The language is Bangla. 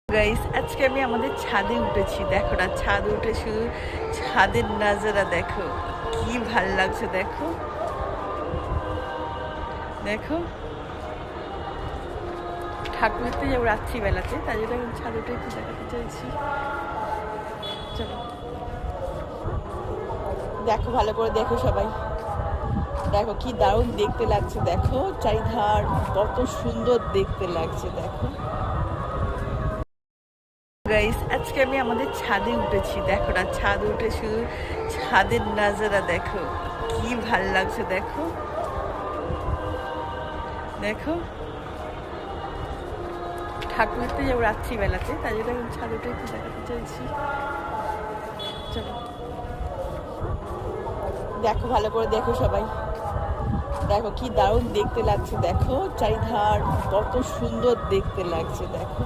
গাইস, আজকে আমি আমাদের ছাদে উঠেছি। দেখো না, ছাদে উঠে শুধু ছাদের নাজারা দেখো, কি ভাল লাগছে। দেখো দেখো, ঠাকুর দেখতে যাবো রাত্রিবেলাতে, তাই জন্য এখন ছাদে উঠে একটু দেখাতে চাইছি। চলো দেখো, ভালো করে দেখো সবাই। দেখো কি দারুণ দেখতে লাগছে। দেখো চারিধার কত সুন্দর দেখতে লাগছে। দেখো গাইস, আজকে আমি আমাদের ছাদে উঠেছি। দেখো না, ছাদে উঠে শুধু ছাদের নাজারা দেখো, কি ভাল লাগছে। দেখো দেখো, ঠাকুর দেখতে যাবো রাত্রিবেলাতে, তাই জন্য এখন ছাদে উঠে একটু দেখাতে চাইছি। চলো দেখো, ভালো করে দেখো সবাই। দেখো কি দারুণ দেখতে লাগছে। দেখো চারিধার কত সুন্দর দেখতে লাগছে। দেখো